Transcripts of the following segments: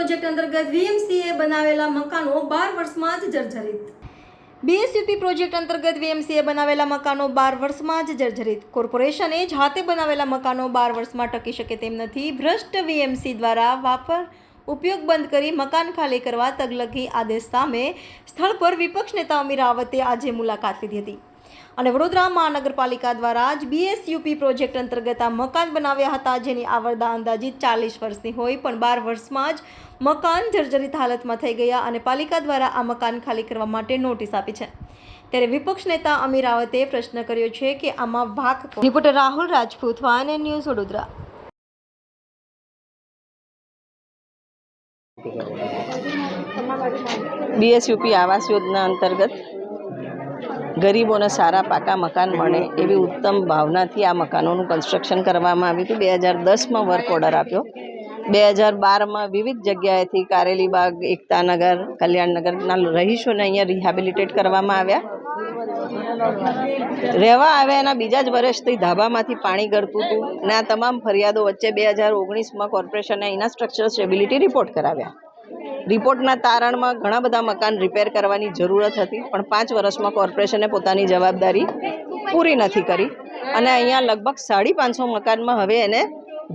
Project અંતર્ગત વીએમસીએ બનાવેલા મકાનો 12 વર્ષમાં જ જર્જરિત. બીએસયુપી પ્રોજેક્ટ અંતર્ગત વીએમસીએ બનાવેલા મકાનો 12 વર્ષમાં જ જર્જરિત. કોર્પોરેશને જાતે બનાવેલા મકાનો 12 વર્ષમાં ટકી શકે તેમ નથી. ભ્રષ્ટ વીએમસી દ્વારા વાપર ઉપયોગ બંધ કરી મકાન ખાલી કરવા તગલગી આદેશ સામે સ્થળ પર વિપક્ષ નેતા અમીર રાવતે આજે મુલાકાત લીધી હતી અને વડોદરા મહાનગરપાલિકા દ્વારા જ બીએસયુપી પ્રોજેક્ટ અંતર્ગત આ મકાન બનાવ્યા હતા, જેની આવરદા અંદાજિત 40 વર્ષની હોય, પણ 12 વર્ષમાં જ મકાન જર્જરિત હાલતમાં થઈ ગયા અને પાલિકા દ્વારા આ મકાન ખાલી કરવા માટે નોટિસ આપી છે. ત્યારે વિપક્ષ નેતા અમીર રાવતે પ્રશ્ન કર્યો છે કે આમાં વાક કોણ? રિપોર્ટર રાહુલ રાજપૂત, વાન ન્યૂઝ, વડોદરા. બીએસયુપી આવાસ યોજના અંતર્ગત ગરીબોને સારા પાકા મકાન મળે એવી ઉત્તમ ભાવનાથી આ મકાનોનું કન્સ્ટ્રક્શન કરવામાં આવ્યું હતું. 2010માં વર્ક ઓર્ડર આપ્યો. 2012માં વિવિધ જગ્યાએથી કારેલીબાગ, એકતાનગર, કલ્યાણનગરના રહીશોને અહીંયા રિહેબિલિટેટ કરવામાં આવ્યા. રહેવા આવ્યા એના બીજા જ વર્ષથી ધાબામાંથી પાણી ગળતું હતું અને આ તમામ ફરિયાદો વચ્ચે 2019માં કોર્પોરેશને અહીંના સ્ટ્રક્ચરલ સ્ટેબિલિટી રિપોર્ટ કરાવ્યા. રિપોર્ટના તારણમાં ઘણા બધા મકાન રિપેર કરવાની જરૂરત હતી, પણ 5 વર્ષમાં કોર્પોરેશને પોતાની જવાબદારી પૂરી નથી કરી અને અહીંયા લગભગ 550 મકાનમાં હવે એને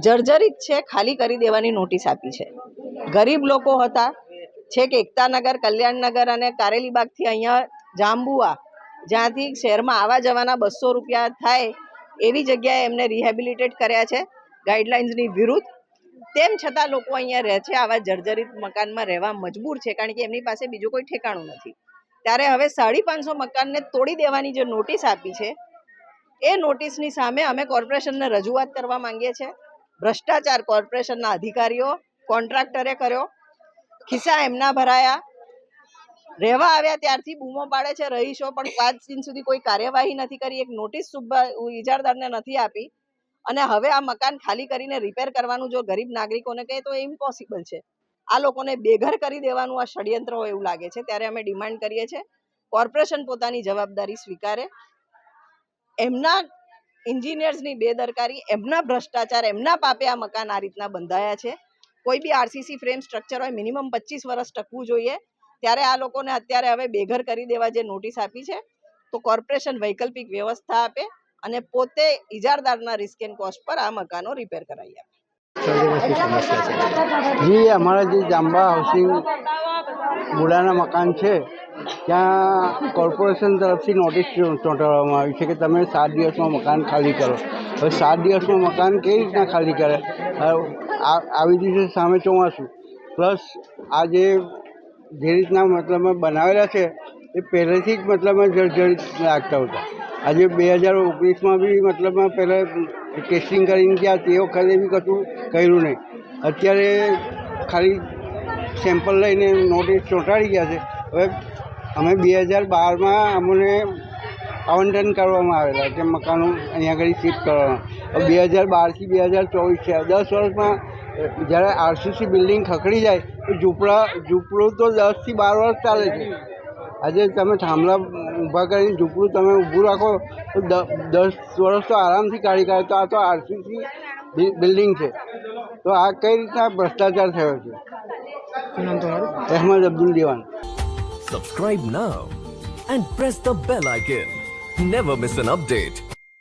જર્જરિત છે, ખાલી કરી દેવાની નોટિસ આપી છે. ગરીબ લોકો હતા, છેક એકતાનગર, કલ્યાણનગર અને કારેલીબાગથી અહીંયા જાંબુઆ, જ્યાંથી શહેરમાં આવવા જવાના 200 રૂપિયા થાય એવી જગ્યાએ એમને રિહેબિલિટેટ કર્યા છે ગાઈડલાઇન્સની વિરુદ્ધ. તેમ છતાં લોકો અહીંયા રહે છે, આવા જર્જરિત મકાનમાં રહેવા મજબૂર છે, કારણ કે એમની પાસે બીજું કોઈ ઠેકાણું નથી. ત્યારે હવે 550 મકાનને તોડી દેવાની જે નોટિસ આપી છે એ નોટિસની સામે અમે કોર્પોરેશનને રજૂઆત કરવા માંગીએ છીએ. ભ્રષ્ટાચાર કોર્પોરેશનના અધિકારીઓ, કોન્ટ્રાક્ટરે કર્યો, ખિસ્સા એમના ભરાયા. રહેવા આવ્યા ત્યારથી બૂમો પાડે છે રહીશો, પણ 5 દિન સુધી કોઈ કાર્યવાહી નથી કરી, એક નોટિસ ઇજારદારને નથી આપી અને હવે આ મકાન ખાલી કરીને રિપેર કરવાનું જો ગરીબ નાગરિકોને કહે તો એ ઇમ્પોસિબલ છે. આ લોકોને બેઘર કરી દેવાનું આ ષડયંત્ર હોય એવું લાગે છે. ત્યારે અમે ડિમાન્ડ કરીએ છીએ કોર્પોરેશન પોતાની જવાબદારી સ્વીકારે. એમના એન્જિનિયર્સની બેદરકારી, એમના ભ્રષ્ટાચાર, એમના પાપે આ મકાન આ રીતના બંધાયા છે. કોઈ બી આરસીસી ફ્રેમ સ્ટ્રક્ચર હોય મિનિમમ 25 વર્ષ ટકવું જોઈએ. ત્યારે આ લોકોને અત્યારે હવે બેઘર કરી દેવા જે નોટિસ આપી છે, તો કોર્પોરેશન વૈકલ્પિક વ્યવસ્થા આપે અને પોતે ઇજારદારના રિસ્ક એન્ડ કોસ્ટ પર આ મકાનો રિપેર કરાવી આપે. જી, અમારા જે જાંબા હાઉસિંગ બુડાના મકાન છે ત્યાં કોર્પોરેશન તરફથી નોટિસ ચોંટાડવામાં આવી છે કે તમે 7 દિવસમાં મકાન ખાલી કરો. હવે 7 દિવસમાં મકાન કેવી રીતના ખાલી કરે? આવી રીતે સામે ચોમાસું પ્લસ આ જે રીતના મતલબમાં બનાવેલા છે એ પહેલેથી જ મતલબમાં જર્જરિત લાગતા હતા. આજે 2019માં બી મતલબમાં પહેલાં ટેસ્ટિંગ કરીને ગયા તે વખતે બી કશું કર્યું નહીં. અત્યારે ખાલી સેમ્પલ લઈને નોટિસ ચોંટાડી ગયા છે. હવે અમે 2012માં અમને આવંટન કરવામાં આવેલા કે મકાનો અહીંયા આગળ શિફ્ટ કરવાના. હવે 2012થી 2024 છે, 10 વર્ષમાં જ્યારે આરસીસી બિલ્ડિંગ ખખડી જાય તો ઝૂંપડું તો 10 થી 12 વર્ષ ચાલે છે. આજે તમે થાંભલા ઊભા કરીને ઝૂંપડું તમે ઊભું રાખો તો 10 વર્ષ તો આરામથી કાઢી કાઢે. તો આ તો આરસીસી બિલ્ડિંગ છે, તો આ કઈ રીતના ભ્રષ્ટાચાર થયો છે? અહેમદ અબ્દુલ દિવાન. Subscribe now and press the bell icon. Never miss an update.